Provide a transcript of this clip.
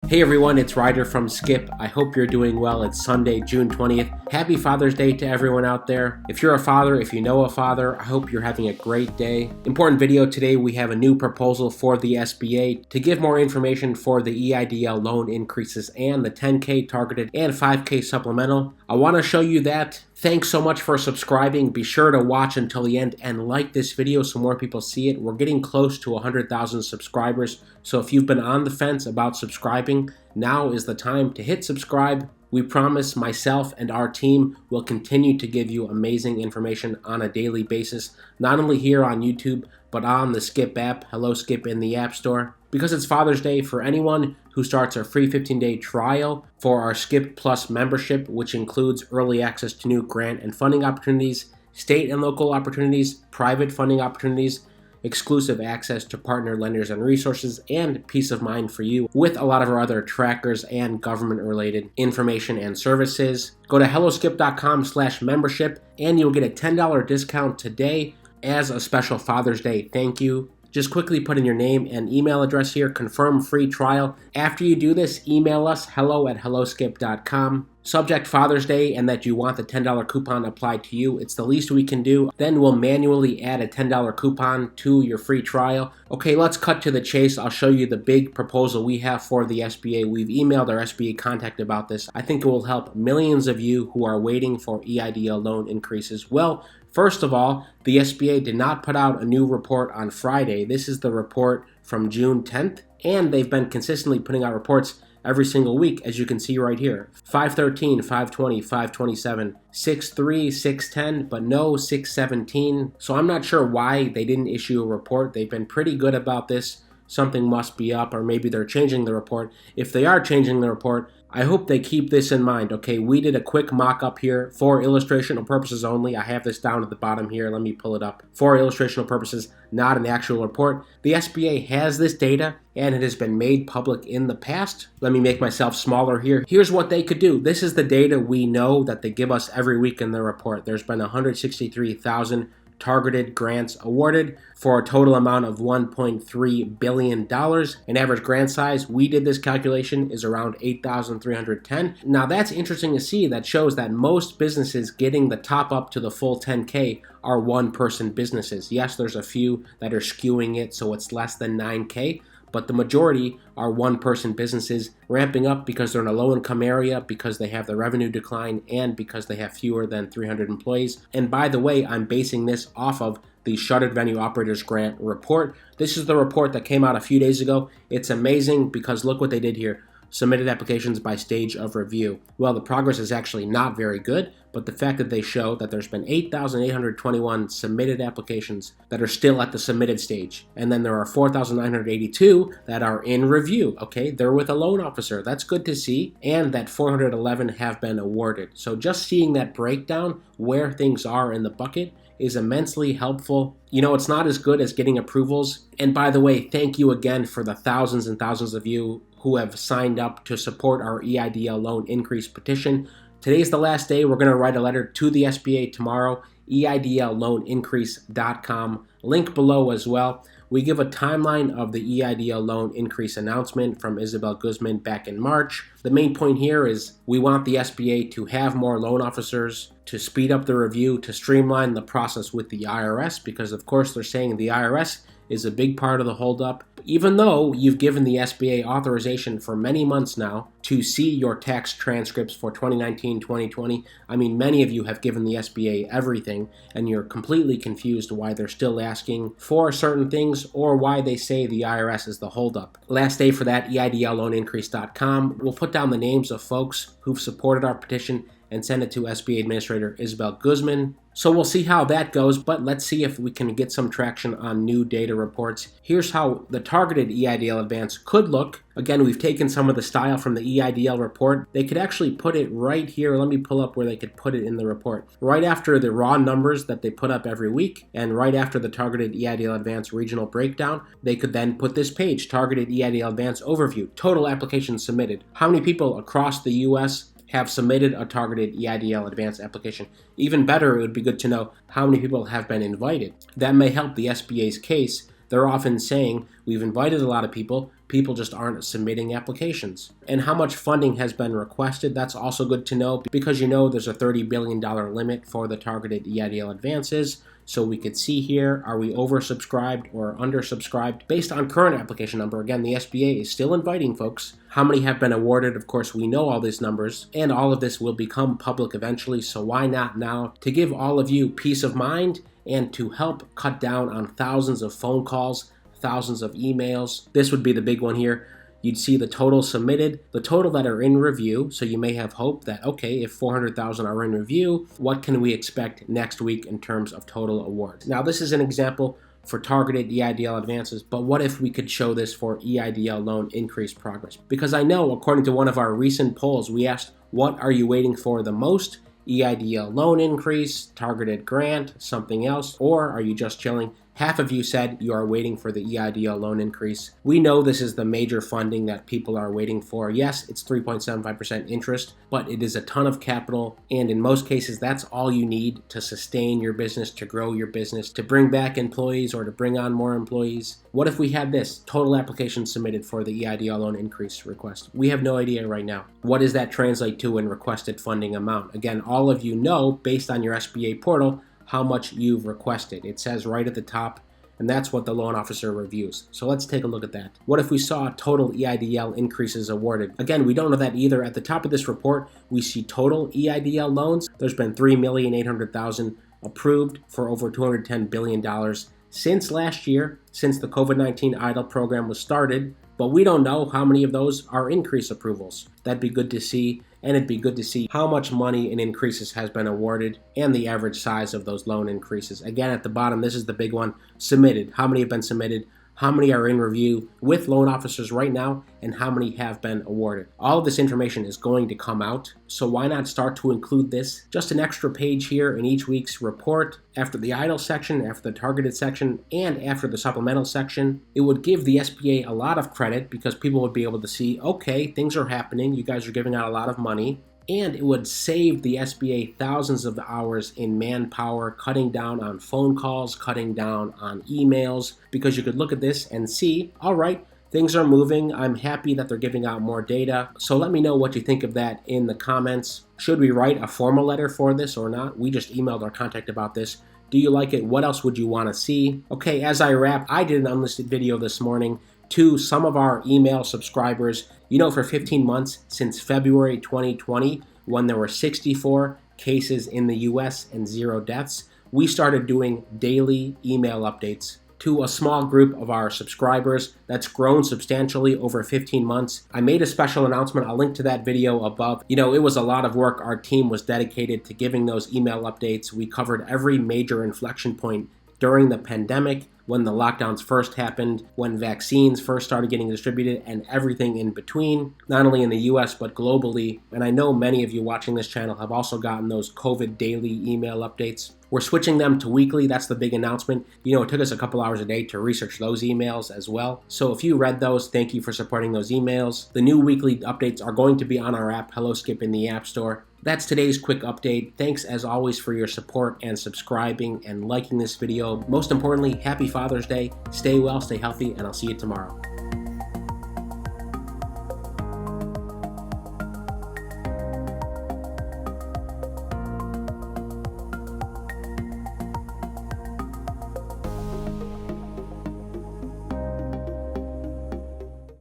Hey everyone, it's Ryder from Skip. I hope you're doing well. It's Sunday, June 20th. Happy Father's Day to everyone out there. If you're a father, if you know a father, I hope you're having a great day. Important video today, we have a new proposal for the SBA to give more information for the EIDL loan increases and the 10K targeted and 5K supplemental. I want to show you that. Thanks so much for subscribing. Be sure to watch until the end and like this video so more people see it. We're getting close to 100,000 subscribers. So if you've been on the fence about subscribing, now is the time to hit subscribe. We promise myself and our team will continue to give you amazing information on a daily basis, not only here on YouTube, but on the Skip app. Hello Skip in the App Store. Because it's Father's Day, for anyone who starts our free 15-day trial for our Skip Plus membership, which includes early access to new grant and funding opportunities, state and local opportunities, private funding opportunities, exclusive access to partner lenders and resources, and peace of mind for you with a lot of our other trackers and government-related information and services. Go to helloskip.com/membership and you'll get a $10 discount today as a special Father's Day thank you. Just quickly put in your name and email address here, confirm free trial. After you do this, email us hello@helloskip.com. Subject Father's Day and that you want the $10 coupon applied to you. It's the least we can do. Then we'll manually add a $10 coupon to your free trial. Okay, let's cut to the chase. I'll show you the big proposal we have for the SBA. We've emailed our SBA contact about this. I think it will help millions of you who are waiting for EIDL loan increases. Well, first of all, the SBA did not put out a new report on Friday. This is the report from June 10th, and they've been consistently putting out reports every single week, as you can see right here. 513, 520, 527, 6.3, 6.10, but no 6.17. So I'm not sure why they didn't issue a report. They've been pretty good about this. Something must be up, or maybe they're changing the report. If they are changing the report, I hope they keep this in mind. Okay, we did a quick mock-up here for illustrational purposes only. I have this down at the bottom here. Let me pull it up. For illustrational purposes, not an actual report. The SBA has this data, and it has been made public in the past. Let me make myself smaller here. Here's what they could do. This is the data we know that they give us every week in their report. There's been 163,000 targeted grants awarded for a total amount of $1.3 billion. An average grant size, we did this calculation, is around 8,310. Now that's interesting to see. That shows that most businesses getting the top up to the full 10K are one-person businesses. Yes, there's a few that are skewing it so it's less than 9K, but the majority are one-person businesses ramping up because they're in a low-income area, because they have the revenue decline, and because they have fewer than 300 employees. And by the way, I'm basing this off of the Shuttered Venue Operators Grant report. This is the report that came out a few days ago. It's amazing because look what they did here. Submitted applications by stage of review. Well, the progress is actually not very good, but the fact that they show that there's been 8,821 submitted applications that are still at the submitted stage, and then there are 4,982 that are in review. Okay, they're with a loan officer. That's good to see, and that 411 have been awarded. So just seeing that breakdown where things are in the bucket is immensely helpful. You know, it's not as good as getting approvals. And by the way, thank you again for the thousands and thousands of you who have signed up to support our EIDL loan increase petition. Today's the last day. We're going to write a letter to the SBA tomorrow, EIDLLoanIncrease.com. Link below as well. We give a timeline of the EIDL loan increase announcement from Isabel Guzman back in March. The main point here is we want the SBA to have more loan officers, to speed up the review, to streamline the process with the IRS, because of course they're saying the IRS is a big part of the holdup. Even though you've given the SBA authorization for many months now to see your tax transcripts for 2019, 2020, I mean, many of you have given the SBA everything, and you're completely confused why they're still asking for certain things or why they say the IRS is the holdup. Last day for that, EIDLLoanIncrease.com. We'll put down the names of folks who've supported our petition and send it to SBA Administrator Isabel Guzman. So we'll see how that goes, but let's see if we can get some traction on new data reports. Here's how the targeted EIDL advance could look. Again, we've taken some of the style from the EIDL report. They could actually put it right here. Let me pull up where they could put it in the report. Right after the raw numbers that they put up every week, and right after the targeted EIDL advance regional breakdown, they could then put this page, targeted EIDL advance overview, total applications submitted. How many people across the U.S. have submitted a targeted EIDL advance application? Even better, it would be good to know how many people have been invited. That may help the SBA's case. They're often saying, we've invited a lot of people, People just aren't submitting applications. And how much funding has been requested, that's also good to know, because there's a $30 billion limit for the targeted EIDL advances. So we could see here, are we oversubscribed or undersubscribed based on current application number? Again, the SBA is still inviting folks. How many have been awarded? Of course, we know all these numbers, and all of this will become public eventually, so why not now? To give all of you peace of mind and to help cut down on thousands of phone calls, thousands of emails. This would be the big one here. You'd see the total submitted, the total that are in review. So you may have hope that, okay, if 400,000 are in review, what can we expect next week in terms of total awards? Now, this is an example for targeted EIDL advances, but what if we could show this for EIDL loan increase progress? Because I know, according to one of our recent polls, we asked, what are you waiting for the most? EIDL loan increase, targeted grant, something else, or are you just chilling? Half of you said you are waiting for the EIDL loan increase. We know this is the major funding that people are waiting for. Yes, it's 3.75% interest, but it is a ton of capital, and in most cases, that's all you need to sustain your business, to grow your business, to bring back employees or to bring on more employees. What if we had this total applications submitted for the EIDL loan increase request? We have no idea right now. What does that translate to in requested funding amount? Again, all of you know, based on your SBA portal, how much you've requested. It says right at the top, and that's what the loan officer reviews. So let's take a look at that. What if we saw total EIDL increases awarded? Again, we don't know that either. At the top of this report, we see total EIDL loans. There's been 3,800,000 approved for over $210 billion since last year, since the COVID-19 EIDL program was started, but we don't know how many of those are increase approvals. That'd be good to see. And it'd be good to see how much money in increases has been awarded and the average size of those loan increases. Again, at the bottom, this is the big one, submitted. How many have been submitted? How many are in review with loan officers right now, and how many have been awarded? All of this information is going to come out, so why not start to include this? Just an extra page here in each week's report, after the EIDL section, after the targeted section, and after the supplemental section. It would give the SBA a lot of credit because people would be able to see, okay, things are happening, you guys are giving out a lot of money, and it would save the SBA thousands of hours in manpower, cutting down on phone calls, cutting down on emails, because you could look at this and see, all right, things are moving. I'm happy that they're giving out more data. So let me know what you think of that in the comments. Should we write a formal letter for this or not? We just emailed our contact about this. Do you like it? What else would you want to see? Okay, as I wrap, I did an unlisted video this morning to some of our email subscribers. For 15 months, since February 2020, when there were 64 cases in the US and 0 deaths, we started doing daily email updates to a small group of our subscribers. That's grown substantially over 15 months. I made a special announcement. I'll link to that video above. It was a lot of work. Our team was dedicated to giving those email updates. We covered every major inflection point during the pandemic, when the lockdowns first happened, when vaccines first started getting distributed, and everything in between, not only in the US, but globally. And I know many of you watching this channel have also gotten those COVID daily email updates. We're switching them to weekly. That's the big announcement. It took us a couple hours a day to research those emails as well. So if you read those, thank you for supporting those emails. The new weekly updates are going to be on our app, Hello Skip, in the App Store. That's today's quick update. Thanks as always for your support and subscribing and liking this video. Most importantly, happy Father's Day. Stay well, stay healthy, and I'll see you tomorrow.